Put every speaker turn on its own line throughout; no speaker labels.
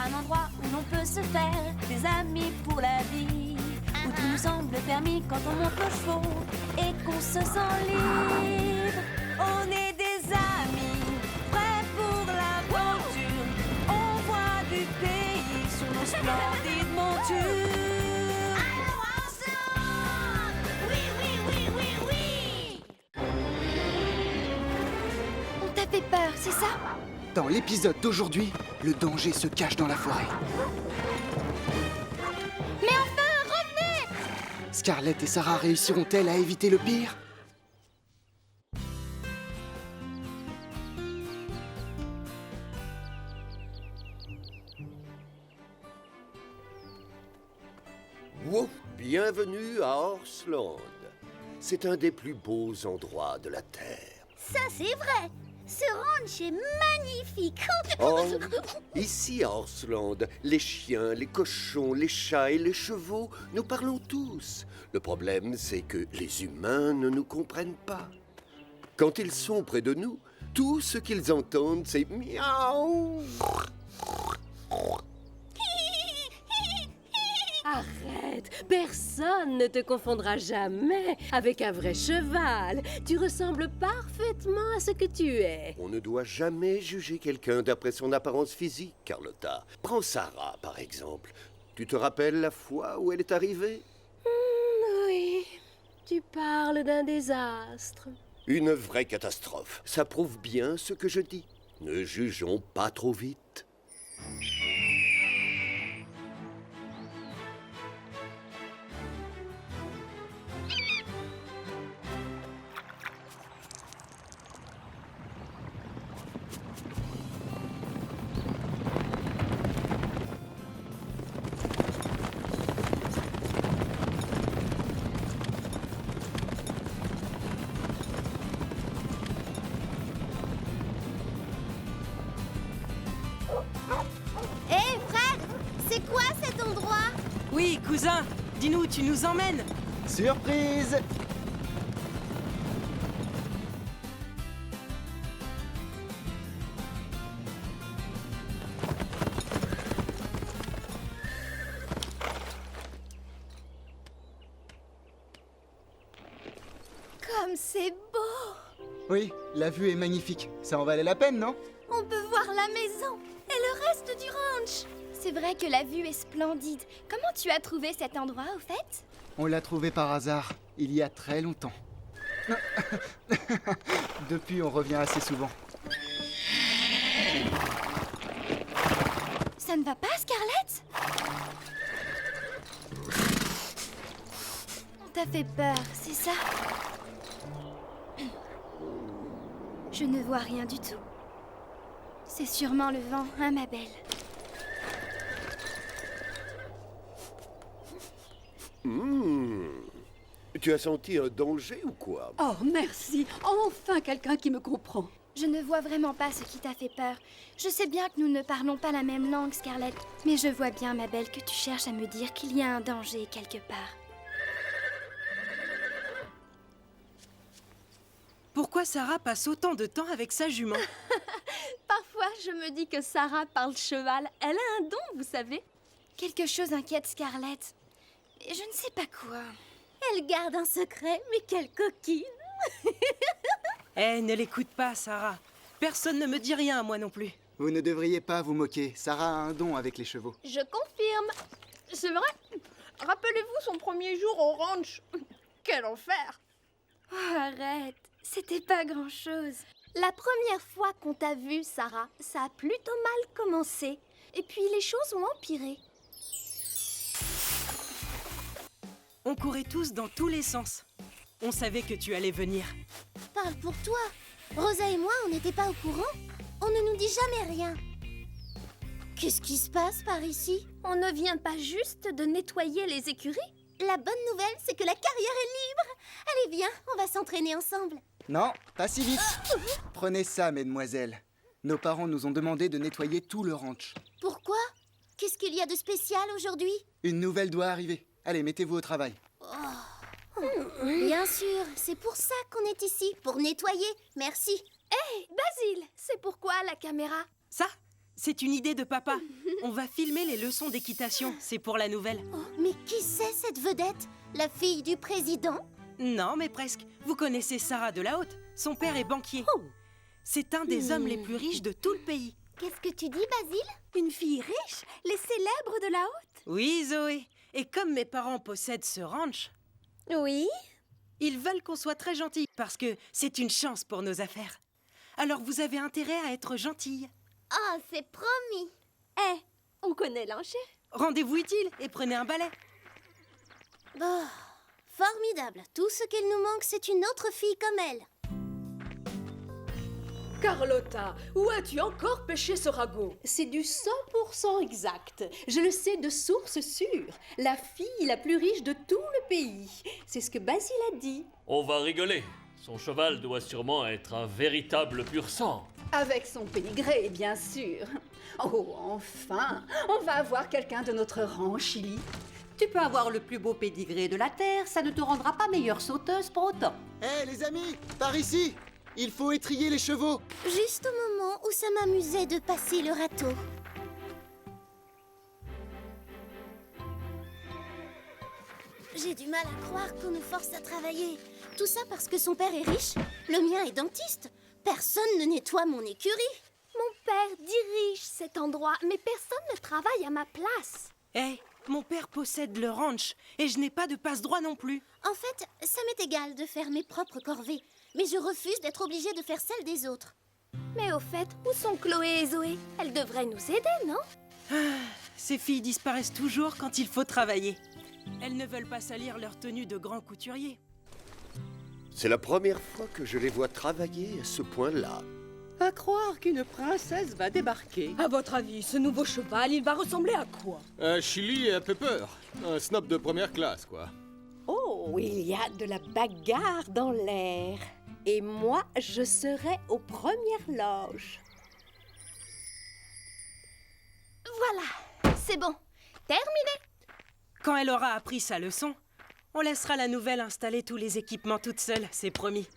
un endroit où l'on peut se faire des amis pour la vie, où tout nous semble permis quand on monte nos chevaux et qu'on se sent libre. On est des amis, prêts pour l'aventure. On voit du pays sur nos splendides montures.
Alors ensemble! Oui, oui, oui, oui, oui!
On t'a fait peur, c'est ça?
Dans l'épisode d'aujourd'hui, le danger se cache dans la forêt.
Mais enfin, revenez!
Scarlett et Sarah réussiront-elles à éviter le pire?
Wow, bienvenue à Horseland. C'est un des plus beaux endroits de la Terre.
Ça, c'est vrai! Ce ranch est magnifique!
Oh, ici à Horseland, les chiens, les cochons, les chats et les chevaux, nous parlons tous. Le problème, c'est que les humains ne nous comprennent pas. Quand ils sont près de nous, tout ce qu'ils entendent, c'est miaou.
Arrête! Personne ne te confondra jamais avec un vrai cheval. Tu ressembles parfaitement à ce que tu es.
On ne doit jamais juger quelqu'un d'après son apparence physique, Carlotta. Prends Sarah, par exemple. Tu te rappelles la fois où elle est arrivée?
Oui, tu parles d'un désastre.
Une vraie catastrophe. Ça prouve bien ce que je dis. Ne jugeons pas trop vite.
Hé, Fred! C'est quoi cet endroit?
Oui, cousin, dis-nous où tu nous emmènes.
Surprise!
Comme c'est beau!
Oui, la vue est magnifique. Ça en valait la peine, non?
On peut voir la maison et le reste du ranch. C'est vrai que la vue est splendide. Comment tu as trouvé cet endroit, au fait?
On l'a trouvé par hasard, il y a très longtemps. Depuis, on revient assez souvent.
Ça ne va pas, Scarlett? On t'a fait peur, c'est ça? Je ne vois rien du tout. C'est sûrement le vent, hein, ma belle?
Tu as senti un danger ou quoi?
Oh, merci. Enfin quelqu'un qui me comprend.
Je ne vois vraiment pas ce qui t'a fait peur. Je sais bien que nous ne parlons pas la même langue, Scarlett. Mais je vois bien, ma belle, que tu cherches à me dire qu'il y a un danger quelque part.
Pourquoi Sarah passe autant de temps avec sa jument?
Parfois, je me dis que Sarah parle cheval. Elle a un don, vous savez.
Quelque chose inquiète Scarlett. Et je ne sais pas quoi.
Elle garde un secret, mais quelle coquine!
Eh, ne l'écoute pas, Sarah. Personne ne me dit rien, moi non plus.
Vous ne devriez pas vous moquer. Sarah a un don avec les chevaux.
Je confirme. C'est vrai. Rappelez-vous son premier jour au ranch. Quel enfer!
Oh, arrête. C'était pas grand-chose.
La première fois qu'on t'a vue, Sarah, ça a plutôt mal commencé. Et puis les choses ont empiré.
On courait tous dans tous les sens. On savait que tu allais venir.
Parle pour toi. Rosa et moi, on n'était pas au courant. On ne nous dit jamais rien. Qu'est-ce qui se passe par ici?
On ne vient pas juste de nettoyer les écuries?
La bonne nouvelle, c'est que la carrière est libre. Allez, viens, on va s'entraîner ensemble.
Non, pas si vite. Prenez ça, mesdemoiselles. Nos parents nous ont demandé de nettoyer tout le ranch.
Pourquoi? Qu'est-ce qu'il y a de spécial aujourd'hui?
Une nouvelle doit arriver. Allez, mettez-vous au travail.
Bien sûr, c'est pour ça qu'on est ici, pour nettoyer. Merci.
Hé, Basile, c'est pourquoi la caméra?
Ça, C'est une idée de papa. On va filmer les leçons d'équitation. C'est pour la nouvelle.
Oh, mais qui c'est cette vedette? La fille du président?
Non, mais presque. Vous connaissez Sarah de la Haute. Son père est banquier. C'est un des hommes les plus riches de tout le pays.
Qu'est-ce que tu dis, Basile?
Une fille riche? Les célèbres de la Haute?
Oui, Zoé. Et comme mes parents possèdent ce ranch,
Oui?
ils veulent qu'on soit très gentils parce que c'est une chance pour nos affaires. Alors vous avez intérêt à être gentille.
Oh, c'est promis.
Eh, on connaît l'enchère.
Rendez-vous utile et prenez un balai.
Bon, formidable. Tout ce qu'il nous manque, c'est une autre fille comme elle.
Carlotta, où as-tu encore pêché ce ragot?
C'est du 100% exact. Je le sais de source sûre. La fille la plus riche de tout le pays. C'est ce que Basile a dit.
On va rigoler. Son cheval doit sûrement être un véritable pur sang.
Avec son pédigré, bien sûr. Oh, enfin, on va avoir quelqu'un de notre rang, Chili.
Tu peux avoir le plus beau pédigré de la Terre, ça ne te rendra pas meilleure sauteuse pour autant.
Hé, les amis, par ici! Il faut étrier les chevaux.
Juste au moment où ça m'amusait de passer le râteau. J'ai du mal à croire qu'on nous force à travailler. Tout ça parce que son père est riche, le mien est dentiste. Personne ne nettoie mon écurie.
Mon père dirige cet endroit, mais personne ne travaille à ma place.
Eh, mon père possède le ranch et je n'ai pas de passe-droit non plus.
En fait, ça m'est égal de faire mes propres corvées, mais je refuse d'être obligée de faire celles des autres.
Mais au fait, où sont Chloé et Zoé? Elles devraient nous aider, non?
Ces filles disparaissent toujours quand il faut travailler. Elles ne veulent pas salir leur tenue de grand couturier.
C'est la première fois que je les vois travailler à ce point-là.
À croire qu'une princesse va débarquer.
À votre avis, ce nouveau cheval, il va ressembler à quoi?
Un Chili et un Pepper. Un snob de première classe, quoi.
Oh, il y a de la bagarre dans l'air. Et moi, je serai aux premières loges.
Voilà, c'est bon. Terminé.
Quand elle aura appris sa leçon, on laissera la nouvelle installer tous les équipements toute seule, c'est promis.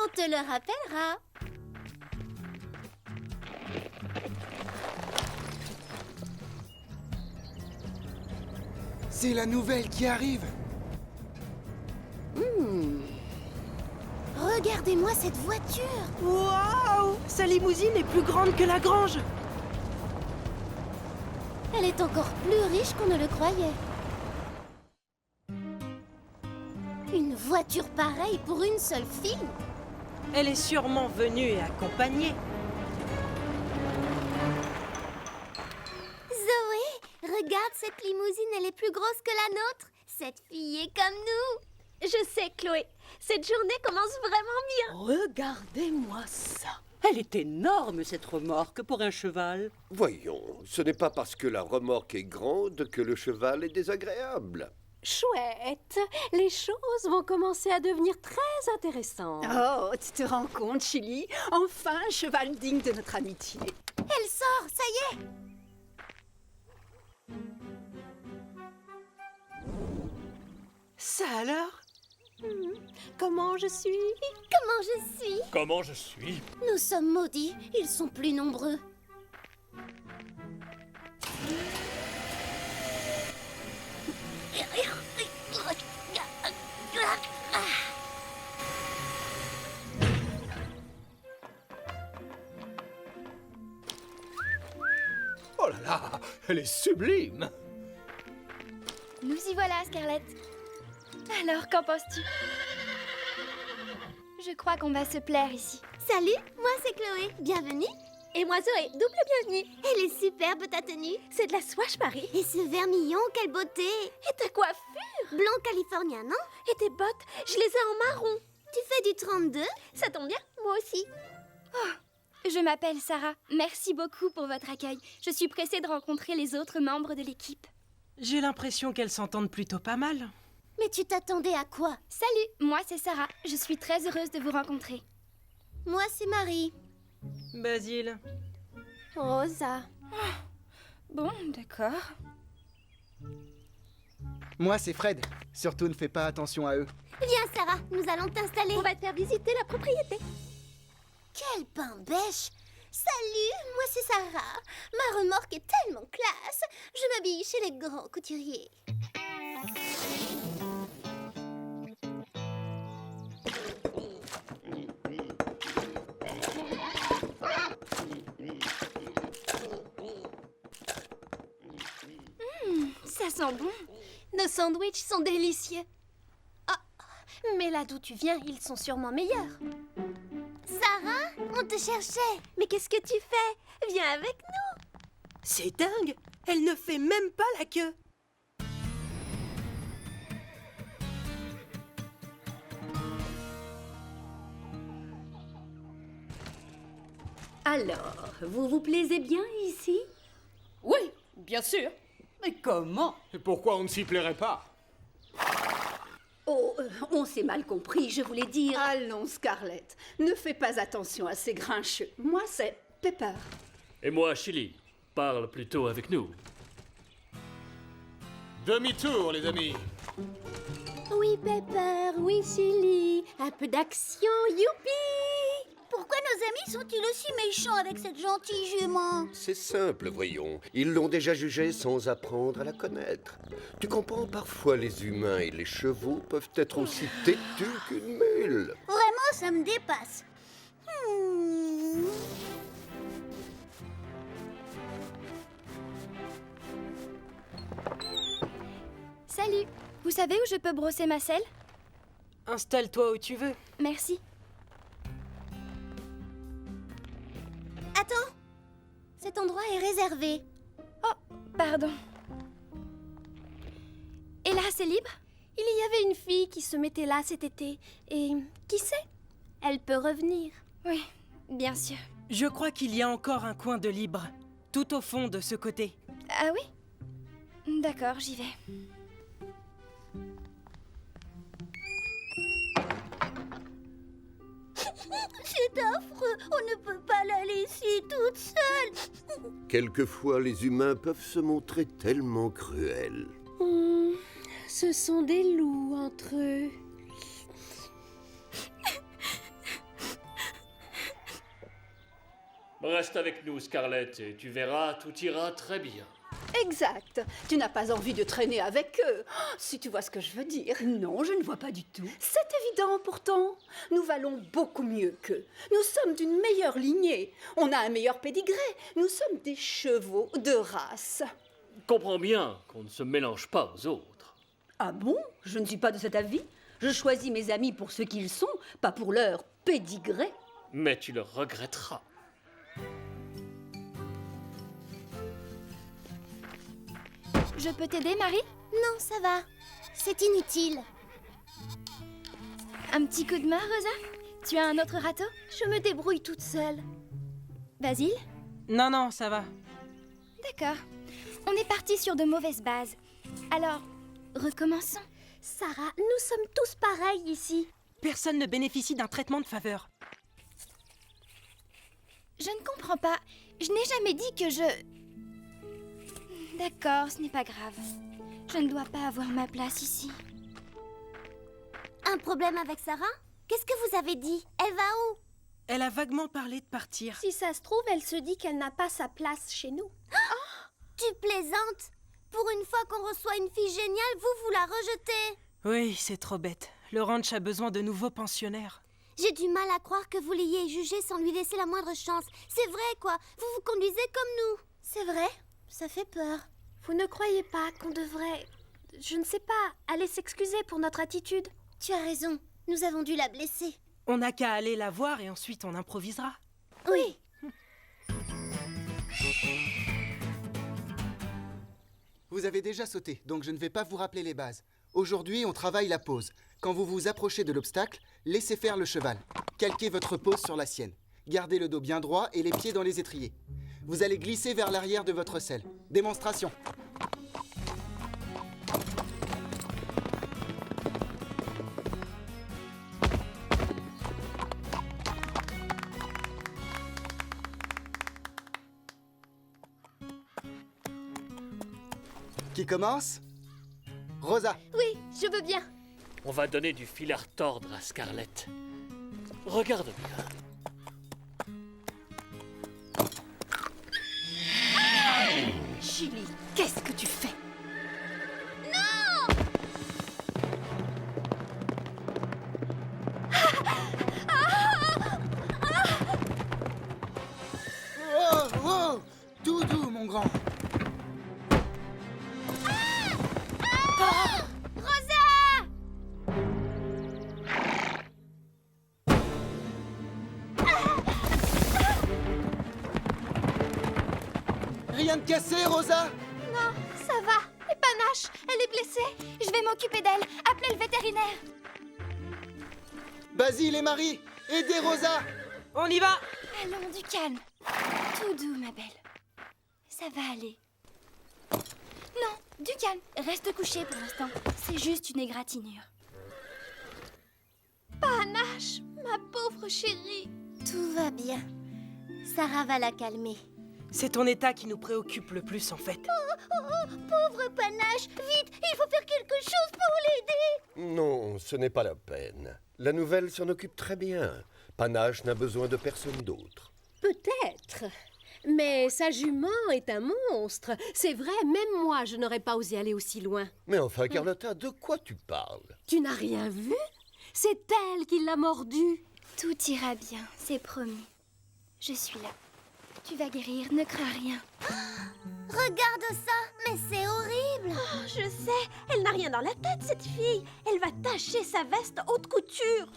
On te le rappellera.
C'est la nouvelle qui arrive.
Regardez-moi cette voiture.
Waouh! Sa limousine est plus grande que la grange.
Elle est encore plus riche qu'on ne le croyait. Une voiture pareille pour une seule fille?
Elle est sûrement venue et accompagnée.
Zoé, regarde cette limousine, elle est plus grosse que la nôtre. Cette fille est comme nous.
Je sais, Chloé. Cette journée commence vraiment bien.
Regardez-moi ça. Elle est énorme, cette remorque, pour un cheval.
Voyons, ce n'est pas parce que la remorque est grande que le cheval est désagréable.
Chouette, les choses vont commencer à devenir très intéressantes.
Oh, tu te rends compte, Chili? Enfin, un cheval digne de notre amitié.
Elle sort, ça y est.
Ça alors?
Comment je suis?
Comment je suis?
Comment je suis?
Nous sommes maudits, ils sont plus nombreux.
Oh là là, elle est sublime.
Nous y voilà, Scarlett. Alors, qu'en penses-tu? Je crois qu'on va se plaire ici.
Salut, moi c'est Chloé, bienvenue.
Et moi, Zoé, double bienvenue.
Elle est superbe ta tenue.
C'est de la Swatch Paris.
Et ce vermillon, quelle beauté.
Et ta coiffure?
Blanc californien, non?
Et tes bottes? Je les ai en marron.
Tu fais du 32?
Ça tombe bien, moi aussi.
Je m'appelle Sarah. Merci beaucoup pour votre accueil. Je suis pressée de rencontrer les autres membres de l'équipe.
J'ai l'impression qu'elles s'entendent plutôt pas mal.
Mais tu t'attendais à quoi?
Salut, moi c'est Sarah. Je suis très heureuse de vous rencontrer.
Moi c'est Marie.
Basile.
Rosa.
Bon, d'accord.
Moi, c'est Fred. Surtout, ne fais pas attention à eux.
Viens Sarah, nous allons t'installer.
On va te faire visiter la propriété.
Quel pain bêche! Salut, moi c'est Sarah. Ma remorque est tellement classe. Je m'habille chez les grands couturiers.
Ça sent bon.
Nos sandwichs sont délicieux. Ah, mais là d'où tu viens, ils sont sûrement meilleurs. Sarah, on te cherchait. Mais qu'est-ce que tu fais? Viens avec nous.
C'est dingue! Elle ne fait même pas la queue!
Alors, vous vous plaisez bien ici?
Oui, bien sûr. Mais comment?
Et pourquoi on ne s'y plairait pas?
Oh, on s'est mal compris, je voulais dire...
Allons, Scarlett, ne fais pas attention à ces grincheux. Moi, c'est Pepper.
Et moi, Chili, parle plutôt avec nous.
Demi-tour, les amis.
Oui, Pepper, oui, Silly. Un peu d'action, youpi! Pourquoi nos amis sont-ils aussi méchants avec cette gentille jument?
C'est simple, voyons. Ils l'ont déjà jugée sans apprendre à la connaître. Tu comprends, parfois les humains et les chevaux peuvent être aussi têtus qu'une mule.
Vraiment, ça me dépasse.
Salut. Vous savez où je peux brosser ma selle?
Installe-toi où tu veux.
Merci.
Attends, cet endroit est réservé.
Oh, pardon. Et là, c'est libre?
Il y avait une fille qui se mettait là cet été. Et qui sait? Elle peut revenir.
Oui, bien sûr.
Je crois qu'il y a encore un coin de libre, tout au fond de ce côté.
Ah oui? D'accord, j'y vais.
C'est affreux, on ne peut pas la laisser toute seule.
Quelquefois, les humains peuvent se montrer tellement cruels.
Ce sont des loups entre eux.
Reste avec nous, Scarlett, et tu verras, tout ira très bien.
Exact. Tu n'as pas envie de traîner avec eux, si tu vois ce que je veux dire.
Non, je ne vois pas du tout.
C'est évident pourtant. Nous valons beaucoup mieux qu'eux. Nous sommes d'une meilleure lignée. On a un meilleur pédigré. Nous sommes des chevaux de race.
Comprends bien qu'on ne se mélange pas aux autres.
Ah bon? Je ne suis pas de cet avis. Je choisis mes amis pour ce qu'ils sont, pas pour leur pédigré.
Mais tu le regretteras.
Je peux t'aider, Marie?
Non, ça va. C'est inutile.
Un petit coup de main, Rosa? Tu as un autre râteau?
Je me débrouille toute seule.
Basile?
Non, ça va.
D'accord. On est parti sur de mauvaises bases. Alors, recommençons.
Sarah, nous sommes tous pareils ici.
Personne ne bénéficie d'un traitement de faveur.
Je ne comprends pas. Je n'ai jamais dit que je... D'accord, ce n'est pas grave. Je ne dois pas avoir ma place ici.
Un problème avec Sarah? Qu'est-ce que vous avez dit? Elle va où?
Elle a vaguement parlé de partir.
Si ça se trouve, elle se dit qu'elle n'a pas sa place chez nous. Oh, tu plaisantes? Pour une fois qu'on reçoit une fille géniale, vous la rejetez?
Oui, c'est trop bête. Le ranch a besoin de nouveaux pensionnaires.
J'ai du mal à croire que vous l'ayez jugée sans lui laisser la moindre chance. C'est vrai, quoi. Vous vous conduisez comme nous. C'est vrai. Ça fait peur. Vous ne croyez pas qu'on devrait... Je ne sais pas, aller s'excuser pour notre attitude? Tu as raison. Nous avons dû la blesser.
On n'a qu'à aller la voir et ensuite on improvisera.
Oui.
Vous avez déjà sauté, donc je ne vais pas vous rappeler les bases. Aujourd'hui, on travaille la pose. Quand vous vous approchez de l'obstacle, laissez faire le cheval. Calquez votre pose sur la sienne. Gardez le dos bien droit et les pieds dans les étriers. Vous allez glisser vers l'arrière de votre selle. Démonstration. Qui commence? Rosa.
Oui, je veux bien.
On va donner du fil à retordre à Scarlett. Regarde bien.
Tout doux, mon grand.
Rosa!
Rien de cassé, Rosa?
Non, ça va. Et Panache, elle est blessée. Je vais m'occuper d'elle. Appelez le vétérinaire.
Basile et Marie, aidez Rosa!
On y va!
Allons, du calme. Tout doux, ma belle. Ça va aller. Non, du calme. Reste couché pour l'instant. C'est juste une égratignure.
Panache, ma pauvre chérie. Tout va bien. Sarah va la calmer.
C'est ton état qui nous préoccupe le plus, en fait.
Pauvre Panache, vite, il faut faire quelque chose pour l'aider.
Non, ce n'est pas la peine. La nouvelle s'en occupe très bien. Panache n'a besoin de personne d'autre.
Peut-être. Mais sa jument est un monstre. C'est vrai, même moi, je n'aurais pas osé aller aussi loin.
Mais enfin, Carlotta, de quoi tu parles?
Tu n'as rien vu? C'est elle qui l'a mordu.
Tout ira bien, c'est promis. Je suis là. Tu vas guérir, ne crains rien.
Regarde ça, mais c'est horrible.
Oh, je sais, elle n'a rien dans la tête, cette fille. Elle va tacher sa veste haute couture.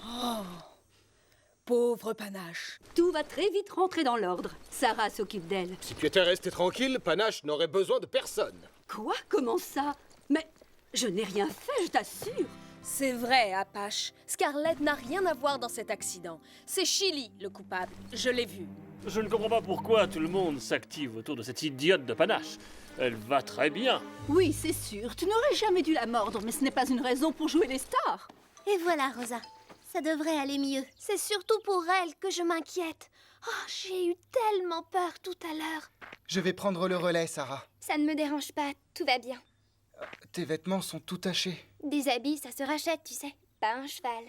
Pauvre Panache.
Tout va très vite rentrer dans l'ordre. Sarah s'occupe d'elle.
Si tu étais resté tranquille, Panache n'aurait besoin de personne.
Quoi? Comment ça? Mais je n'ai rien fait, je t'assure.
C'est vrai, Apache. Scarlett n'a rien à voir dans cet accident. C'est Chili, le coupable. Je l'ai vu.
Je ne comprends pas pourquoi tout le monde s'active autour de cette idiote de Panache. Elle va très bien.
Oui, c'est sûr, tu n'aurais jamais dû la mordre, mais ce n'est pas une raison pour jouer les stars.
Et voilà, Rosa. Ça devrait aller mieux. C'est surtout pour elle que je m'inquiète. Oh, j'ai eu tellement peur tout à l'heure.
Je vais prendre le relais, Sarah.
Ça ne me dérange pas, tout va bien.
Tes vêtements sont tout tachés.
Des habits, ça se rachète, tu sais. Pas un cheval.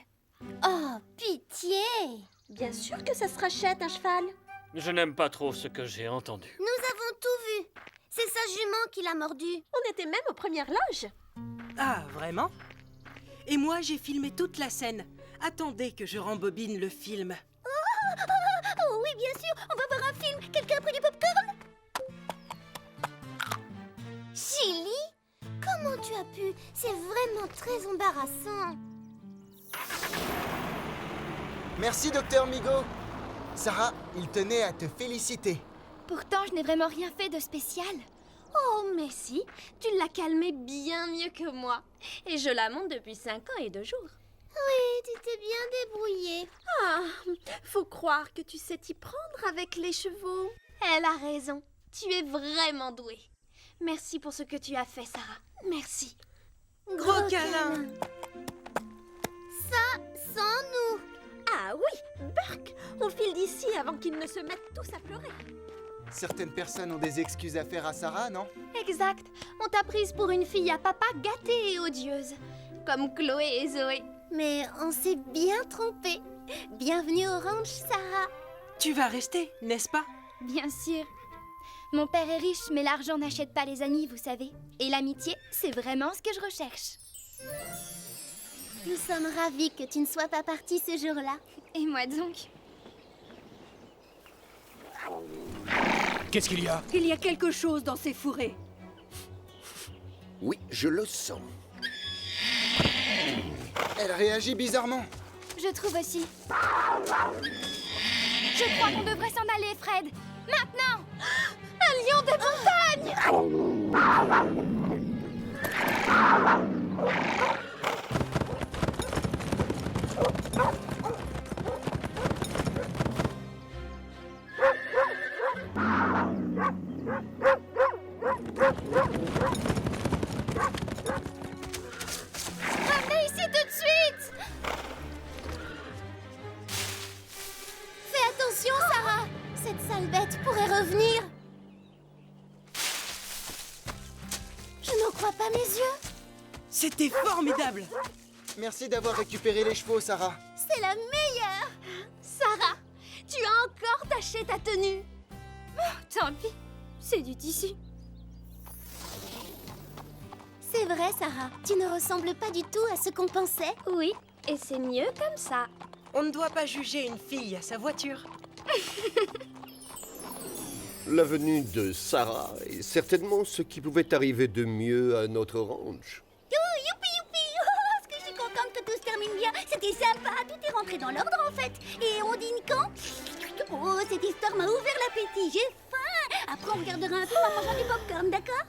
Oh, pitié!
Bien sûr que ça se rachète, un cheval.
Je n'aime pas trop ce que j'ai entendu.
Nous avons tout vu. C'est sa jument qui l'a mordu.
On était même aux premières loges.
Ah, vraiment? Et moi, j'ai filmé toute la scène. Attendez que je rembobine le film.
Oh oui, bien sûr, on va voir un film. Quelqu'un a pris du popcorn? Chili? Comment tu as pu? C'est vraiment très embarrassant.
Merci, docteur Migo. Sarah, il tenait à te féliciter.
Pourtant, je n'ai vraiment rien fait de spécial.
Oh, mais si, tu l'as calmée bien mieux que moi. Et je la monte depuis 5 ans et 2 jours. Oui, tu t'es bien débrouillée.
Ah, faut croire que tu sais t'y prendre avec les chevaux.
Elle a raison. Tu es vraiment douée. Merci pour ce que tu as fait, Sarah. Merci.
Gros câlin.
Ça, sans nous.
Ah oui, Burke, on file d'ici avant qu'ils ne se mettent tous à pleurer.
Certaines personnes ont des excuses à faire à Sarah, non?
Exact. On t'a prise pour une fille à papa gâtée et odieuse. Comme Chloé et Zoé. Mais on s'est bien trompé. Bienvenue au ranch, Sarah.
Tu vas rester, n'est-ce pas?
Bien sûr. Mon père est riche, mais l'argent n'achète pas les amis, vous savez. Et l'amitié, c'est vraiment ce que je recherche.
Nous sommes ravis que tu ne sois pas partie ce jour-là.
Et moi donc?
Qu'est-ce qu'il y a?
Il y a quelque chose dans ces fourrés.
Oui, je le sens.
Elle réagit bizarrement.
Je trouve aussi. Je crois qu'on devrait s'en aller, Fred. Maintenant!
Un lion de montagne! Revenez ici tout de suite! Fais attention, Sarah! Cette sale bête pourrait revenir. Je n'en crois pas mes yeux.
C'était formidable.
Merci d'avoir récupéré les chevaux, Sarah.
C'est la meilleure. Sarah, tu as encore taché ta tenue.
Tant pis, c'est du tissu.
C'est vrai, Sarah. Tu ne ressembles pas du tout à ce qu'on pensait.
Oui, et c'est mieux comme ça.
On ne doit pas juger une fille à sa voiture.
La venue de Sarah est certainement ce qui pouvait arriver de mieux à notre ranch.
Youpi, youpi. Oh, est-ce que je suis contente que tout se termine bien. C'était sympa, tout est rentré dans l'ordre en fait. Et on dîne quand? Oh, cette histoire m'a ouvert l'appétit, j'ai faim. Après, on regardera un film en mangeant du popcorn, d'accord?